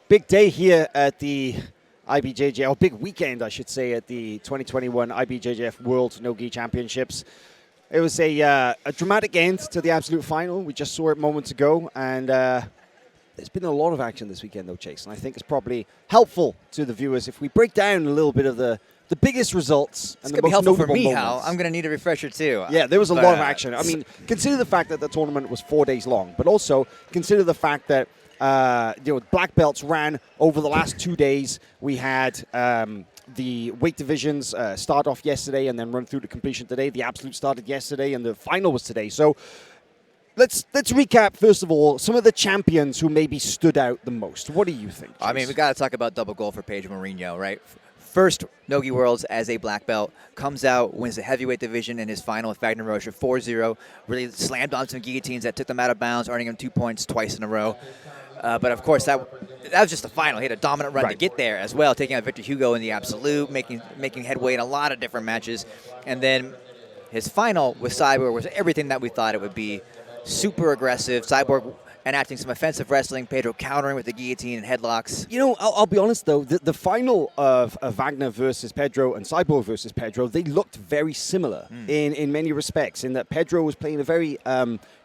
Big day here at the IBJJF, or big weekend, I should say, at the 2021 IBJJF World No-Gi Championships. It was a dramatic end to the absolute final. We just saw it moments ago, and there's been a lot of action this weekend, though, Chase, and I think it's probably helpful to the viewers if we break down a little bit of the biggest results and the most notable moments. It's going to be helpful for me, Hal. I'm going to need a refresher, too. Yeah, there was a lot of action. I mean, consider the fact that the tournament was 4 days long, but also consider the fact that black belts ran over the last 2 days. We had the weight divisions start off yesterday and then run through to completion today. The absolute started yesterday and the final was today. So let's recap, first of all, some of the champions who maybe stood out the most. What do you think, Chase? I mean, we got to talk about double gold for Paulo Mourinho, right? First No-Gi Worlds as a black belt, comes out, wins the heavyweight division in his final with Wagner Rocha 4-0, really slammed on some guillotines that took them out of bounds, earning him 2 points twice in a row. But of course, that was just the final. He had a dominant run to get there as well, taking out Victor Hugo in the absolute, making headway in a lot of different matches. And then his final with Cyborg was everything that we thought it would be. Super aggressive. Cyborg enacting some offensive wrestling, Pedro countering with the guillotine and headlocks. You know, I'll be honest, though, the final of Wagner versus Pedro and Cyborg versus Pedro, they looked very similar in many respects, in that Pedro was playing a very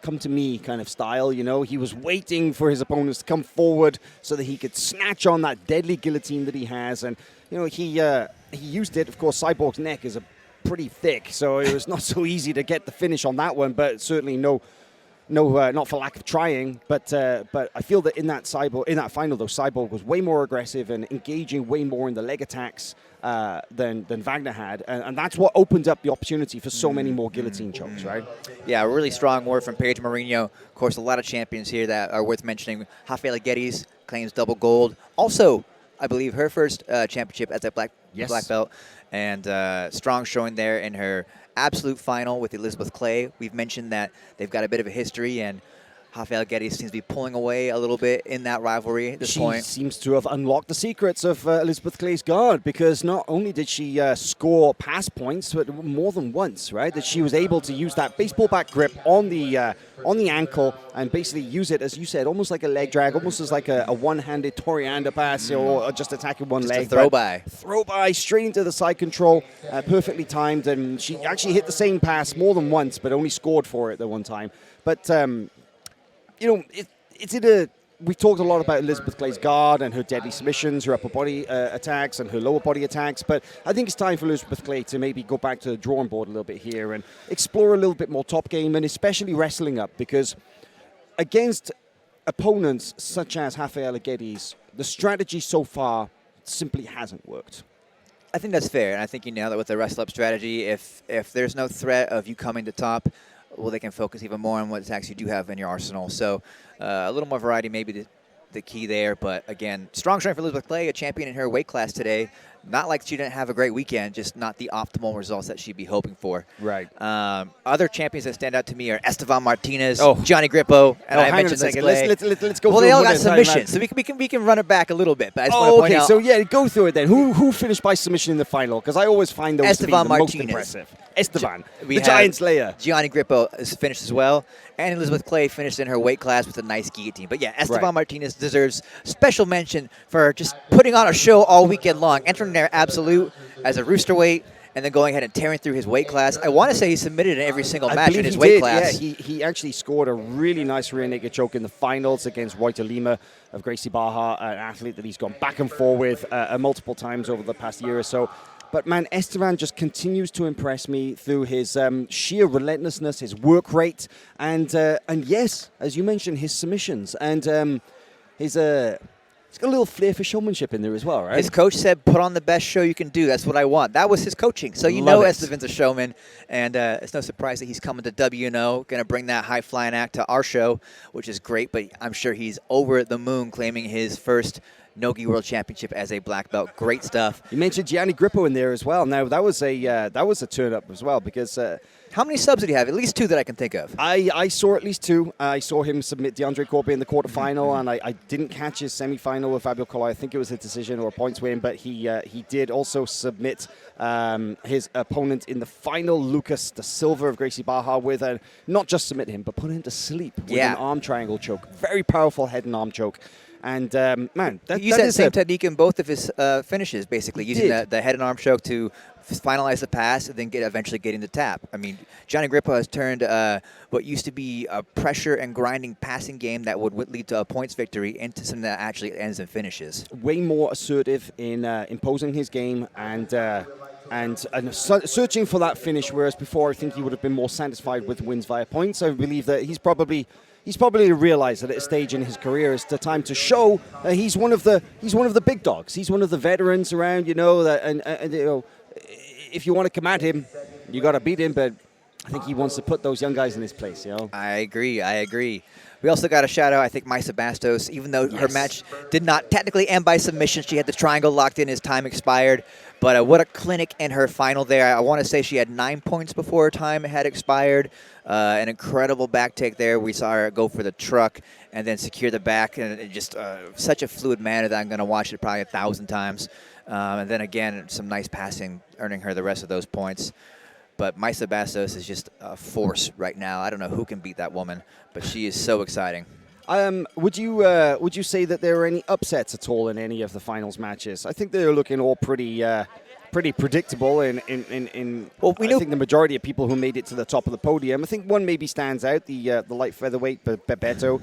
come-to-me kind of style, you know. He was waiting for his opponents to come forward so that he could snatch on that deadly guillotine that he has, and, you know, he used it. Of course, Cyborg's neck is pretty thick, so it was not so easy to get the finish on that one, but certainly no, not for lack of trying, but I feel that in that final, though, Cyborg was way more aggressive and engaging way more in the leg attacks than Wagner had, and that's what opened up the opportunity for so many more guillotine chokes, right? Yeah, a really strong word from Paulo Mourinho. Of course, a lot of champions here that are worth mentioning. Raquel Getty claims double gold. Also, I believe her first championship as a black belt, and strong showing there in her absolute final with Elizabeth Clay. We've mentioned that they've got a bit of a history, and Raquel Getty seems to be pulling away a little bit in that rivalry at this point. She seems to have unlocked the secrets of Elizabeth Clay's guard, because not only did she score pass points, but more than once, right? That she was able to use that baseball bat grip on the ankle and basically use it, as you said, almost like a leg drag, almost as like a one-handed Toriander pass, or just attacking one leg. A throw-by. Throw-by straight into the side control, perfectly timed, and she actually hit the same pass more than once, but only scored for it the one time. But you know, we talked a lot about Elizabeth Clay's guard and her deadly submissions, her upper body attacks and her lower body attacks, but I think it's time for Elizabeth Clay to maybe go back to the drawing board a little bit here and explore a little bit more top game, and especially wrestling up, because against opponents such as Raquel Getty's, the strategy so far simply hasn't worked. I think that's fair, and I think you nailed it with the wrestle-up strategy. If there's no threat of you coming to top, well, they can focus even more on what attacks you do have in your arsenal. So a little more variety may be the key there. But, again, strong strength for Elizabeth Clay, a champion in her weight class today. Not like she didn't have a great weekend, just not the optimal results that she'd be hoping for. Right. Other champions that stand out to me are Estevan Martinez, Giovanni Grippo, and I mentioned Liz Clay. Let's go. Well, they all got submissions, so we can run it back a little bit. But I just want to point out. So yeah, go through it then. Who finished by submission in the final? Because I always find those to be the most impressive. Estevan, the Giant Slayer. Giovanni Grippo is finished as well, and Elizabeth Clay finished in her weight class with a nice guillotine. But yeah, Estevan Martinez deserves special mention for just putting on a show all weekend long, entering their absolute as a rooster weight, and then going ahead and tearing through his weight class. I want to say he submitted in every single match in his weight class. Yeah, he actually scored a really nice rear naked choke in the finals against Reuter Lima of Gracie Barra, an athlete that he's gone back and forth with multiple times over the past year or so. But, man, Estevan just continues to impress me through his sheer relentlessness, his work rate, and yes, as you mentioned, his submissions. And he's got a little flair for showmanship in there as well, right? His coach said, put on the best show you can do. That's what I want. That was his coaching. So you know Estevan's a showman, and it's no surprise that he's coming to WNO, going to bring that high-flying act to our show, which is great, but I'm sure he's over the moon claiming his first No-Gi World Championship as a black belt. Great stuff. You mentioned Giovanni Grippo in there as well. Now, that was a turn-up as well, because how many subs did he have? At least two that I can think of. I saw at least two. I saw him submit DeAndre Corby in the quarterfinal, and I didn't catch his semifinal with Fabio Colai. I think it was a decision or a points win, but he did also submit his opponent in the final, Lucas da Silva of Gracie Barra, with not just submit him, but put him to sleep with an arm triangle choke. Very powerful head and arm choke. And man, He used that same technique in both of his finishes, basically, using the head and arm choke to finalize the pass and then eventually getting the tap. I mean, Giovanni Grippo has turned what used to be a pressure and grinding passing game that would lead to a points victory into something that actually ends in finishes. Way more assertive in imposing his game and searching for that finish, whereas before I think he would have been more satisfied with wins via points. I believe that he's probably realized that at a stage in his career it's the time to show that he's one of the big dogs. He's one of the veterans around, you know, that and you know, if you want to come at him, you got to beat him. But I think he wants to put those young guys in his place, you know. I agree. We also got a shout out, I think, Mya Bastos, even though her match did not technically end by submission. She had the triangle locked in as time expired. But what a clinic in her final there. I want to say she had 9 points before her time had expired. An incredible back take there. We saw her go for the truck and then secure the back. And it just such a fluid manner that I'm going to watch it probably 1,000 times. And then again, some nice passing, earning her the rest of those points. But Mya Bastos is just a force right now. I don't know who can beat that woman, but she is so exciting. Would you say that there are any upsets at all in any of the finals matches? I think they're looking all pretty predictable. I think the majority of people who made it to the top of the podium. I think one maybe stands out: the light featherweight Bebeto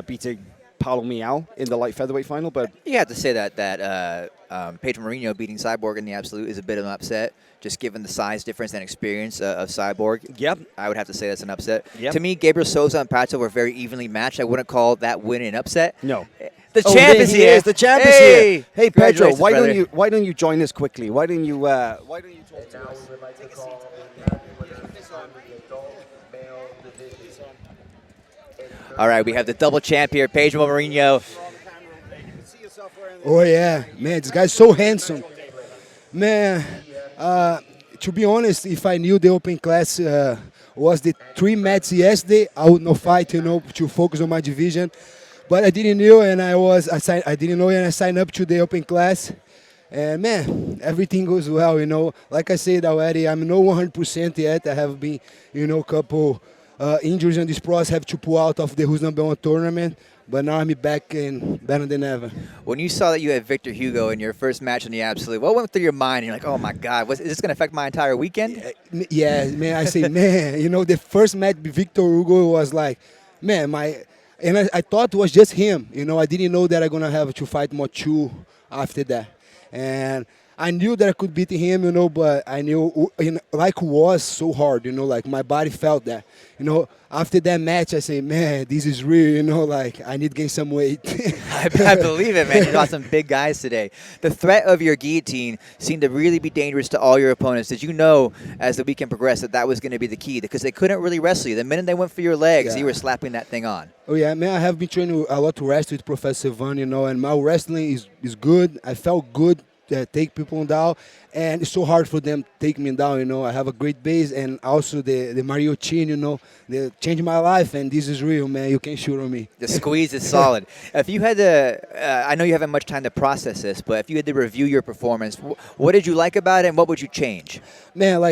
beating Paulo Mourinho in the light featherweight final. But you have to say that Pedro Mourinho beating Cyborg in the absolute is a bit of an upset, just given the size difference and experience of Cyborg. Yep. I would have to say that's an upset. Yep. To me, Gabriel Souza and Prato were very evenly matched. I wouldn't call that win an upset. No. The champ is here. The champ is here. Hey, Pedro, why don't you join us quickly? Why don't you talk to us? Take a seat. All right, we have the double champ here, Pedro Mourinho. Oh, yeah. Man, this guy's so handsome. Man, to be honest, if I knew the open class was the 3 matches yesterday, I would not fight, to focus on my division. But I didn't know, and I signed up to the open class. And, man, everything goes well, Like I said already, I'm not 100% yet. I have been, couple injuries on this process, have to pull out of the Who's Number One tournament. But now I'm back and better than ever. When you saw that you had Victor Hugo in your first match in the Absolute, what went through your mind? You're like, oh, my God, is this going to affect my entire weekend? Yeah, man, I say, man, the first match with Victor Hugo was like, man, and I thought it was just him. I didn't know that I'm going to have to fight Mochu after that. And I knew that I could beat him, but I knew, like it was so hard, like my body felt that. After that match, I say, man, this is real, like I need to gain some weight. I believe it, man. You got some big guys today. The threat of your guillotine seemed to really be dangerous to all your opponents. Did you know, as the weekend progressed, that was going to be the key? Because they couldn't really wrestle you. The minute they went for your legs, you were slapping that thing on. Oh, yeah, man, I have been training a lot to wrestle with Professor Van, and my wrestling is good. I felt good. Take people down, and it's so hard for them to take me down. I have a great base, and also the Mario Chin. They changed my life, and this is real, man. You can't shoot on me. The squeeze is solid. If you had to, I know you haven't much time to process this, but if you had to review your performance, what did you like about it, and what would you change? Man,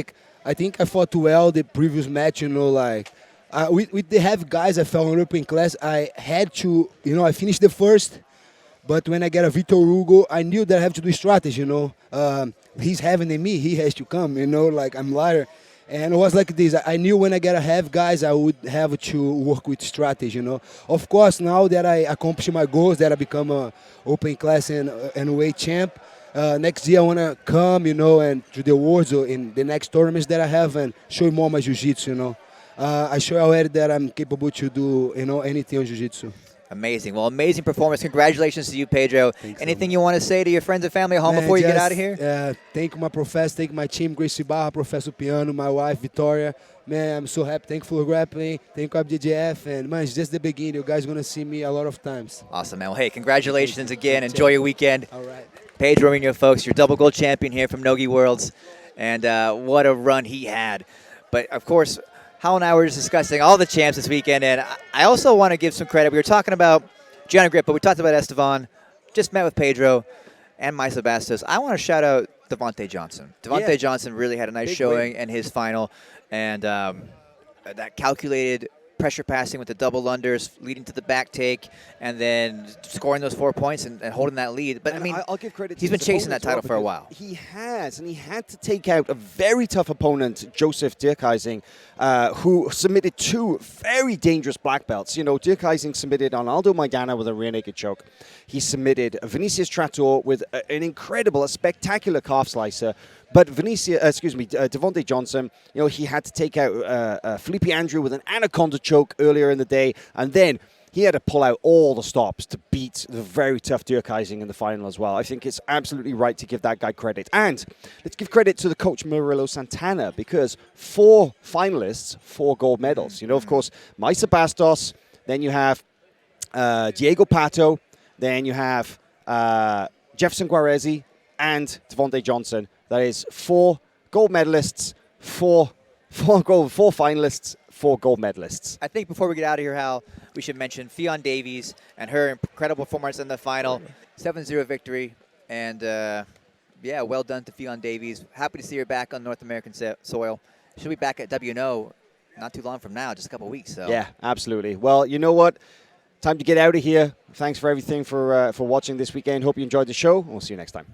I think I fought well the previous match. With the heavy guys I felt in open class, I had to, I finished the first. But when I get a Victor Hugo, I knew that I have to do strategy, He's heavier than me. He has to come, like I'm lighter. And it was like this. I knew when I get a heavy guys, I would have to work with strategy, Of course, now that I accomplish my goals, that I become a open class and weight champ, next year I want to come, and to the worlds or in the next tournaments that I have and show more my jiu-jitsu, I show already that I'm capable to do, anything on jiu-jitsu. Amazing. Well, amazing performance. Congratulations to you, Pedro. Anything you want to say to your friends and family at home before you get out of here? Thank my professor, thank my team, Gracie Barra, Professor Piano, my wife, Victoria. Man, I'm so happy. Thank you for FloGrappling. Thank you, IBJJF. And, man, it's just the beginning. You guys are going to see me a lot of times. Awesome, man. Well, hey, congratulations again. Enjoy your weekend. All right. Pedro Mourinho, folks, your double gold champion here from Nogi Worlds. And what a run he had. But, of course, Hal and I were just discussing all the champs this weekend, and I also want to give some credit. We were talking about Giovanni Grippo, we talked about Estevan, just met with Pedro and Mya Bastos. I want to shout out Devontae Johnson. Johnson really had a nice showing in his final, and that calculated pressure passing with the double unders, leading to the back take, and then scoring those 4 points and holding that lead. But, And I mean, I'll give credit to he's been his chasing opponent that as well, title for a because while. He has, and he had to take out a very tough opponent, Joseph Dirkhuizing, who submitted 2 very dangerous black belts. You know, Dirkhuizing submitted Arnaldo Maidana with a rear naked choke. He submitted Vinicius Trattor with an incredible, a spectacular calf slicer. But Devontae Johnson, you know, he had to take out Felipe Andrew with an anaconda choke earlier in the day, and then he had to pull out all the stops to beat the very tough Dirkhuizing in the final as well. I think it's absolutely right to give that guy credit. And let's give credit to the coach Murilo Santana, because 4 finalists, 4 gold medals. You know, of course, Mya Bastos, then you have Diego Pato, then you have Jefferson Guarezi, and Devontae Johnson. That is 4 gold medalists, 4 finalists, 4 gold medalists. I think before we get out of here, Hal, we should mention Fionn Davies and her incredible performance in the final. 7-0 victory. And, yeah, well done to Fionn Davies. Happy to see her back on North American soil. She'll be back at WNO not too long from now, just a couple weeks. So. Yeah, absolutely. Well, you know what? Time to get out of here. Thanks for everything for watching this weekend. Hope you enjoyed the show. We'll see you next time.